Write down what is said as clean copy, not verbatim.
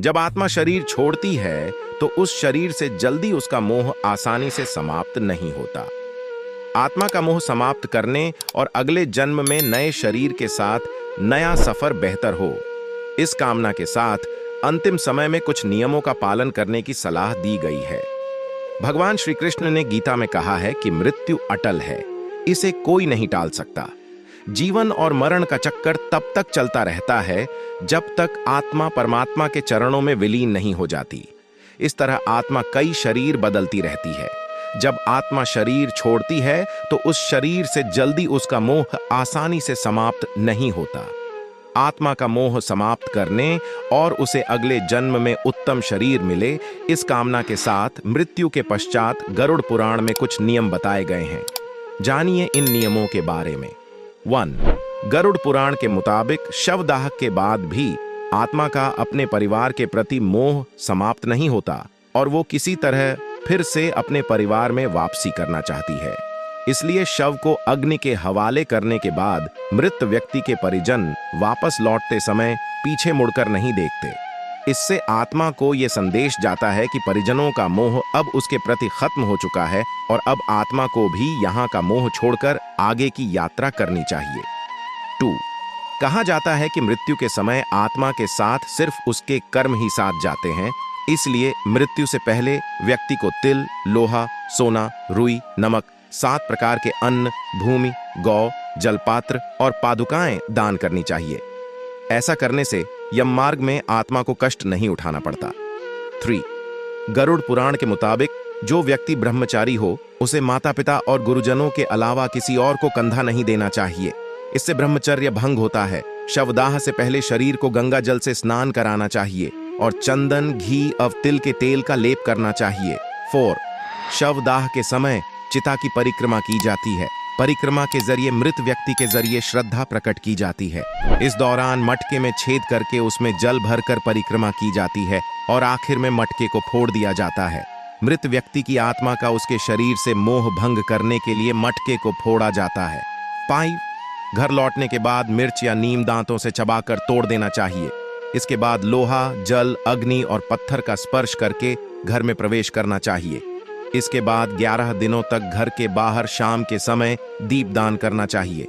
जब आत्मा शरीर छोड़ती है तो उस शरीर से जल्दी उसका मोह आसानी से समाप्त नहीं होता। आत्मा का मोह समाप्त करने और अगले जन्म में नए शरीर के साथ नया सफर बेहतर हो, इस कामना के साथ अंतिम समय में कुछ नियमों का पालन करने की सलाह दी गई है। भगवान श्री कृष्ण ने गीता में कहा है कि मृत्यु अटल है, इसे कोई नहीं टाल सकता। जीवन और मरण का चक्कर तब तक चलता रहता है जब तक आत्मा परमात्मा के चरणों में विलीन नहीं हो जाती। इस तरह आत्मा कई शरीर बदलती रहती है। जब आत्मा शरीर छोड़ती है तो उस शरीर से जल्दी उसका मोह आसानी से समाप्त नहीं होता। आत्मा का मोह समाप्त करने और उसे अगले जन्म में उत्तम शरीर मिले, इस कामना के साथ मृत्यु के पश्चात गरुड़ पुराण में कुछ नियम बताए गए हैं। जानिए इन नियमों के बारे में। 1. गरुड़ पुराण के मुताबिक शवदाह के बाद भी आत्मा का अपने परिवार के प्रति मोह समाप्त नहीं होता और वो किसी तरह फिर से अपने परिवार में वापसी करना चाहती है। इसलिए शव को अग्नि के हवाले करने के बाद मृत व्यक्ति के परिजन वापस लौटते समय पीछे मुड़कर नहीं देखते। इससे आत्मा को यह संदेश जाता है कि परिजनों का मोह अब उसके प्रति खत्म हो चुका है और अब आत्मा को भी यहाँ का मोह छोड़कर आगे की यात्रा करनी चाहिए। 2. कहा जाता है कि मृत्यु के समय आत्मा के साथ सिर्फ उसके कर्म ही साथ जाते हैं, इसलिए मृत्यु से पहले व्यक्ति को तिल, लोहा, सोना, रुई, नमक, 7 प्रकार के अन्न, भूमि, गौ, जलपात्र और पादुकाएं दान करनी चाहिए। ऐसा करने से यम मार्ग में आत्मा को कष्ट नहीं उठाना पड़ता। 3. गरुड़ पुराण के मुताबिक जो व्यक्ति ब्रह्मचारी हो उसे माता पिता और गुरुजनों के अलावा किसी और को कंधा नहीं देना चाहिए। इससे ब्रह्मचर्य भंग होता है। शवदाह से पहले शरीर को गंगा जल से स्नान कराना चाहिए और चंदन, घी और तिल के तेल का लेप करना चाहिए। 4. शवदाह के समय चिता की परिक्रमा की जाती है। परिक्रमा के जरिए मृत व्यक्ति के जरिए श्रद्धा प्रकट की जाती है। इस दौरान मटके में छेद करके उसमें जल भरकर परिक्रमा की जाती है और आखिर में मटके को फोड़ दिया जाता है। मृत व्यक्ति की आत्मा का उसके शरीर से मोह भंग करने के लिए मटके को फोड़ा जाता है। 5. घर लौटने के बाद मिर्च या नीम दांतों से चबाकर तोड़ देना चाहिए। इसके बाद लोहा, जल, अग्नि और पत्थर का स्पर्श करके घर में प्रवेश करना चाहिए। इसके बाद 11 दिनों तक घर के बाहर शाम के समय दीपदान करना चाहिए।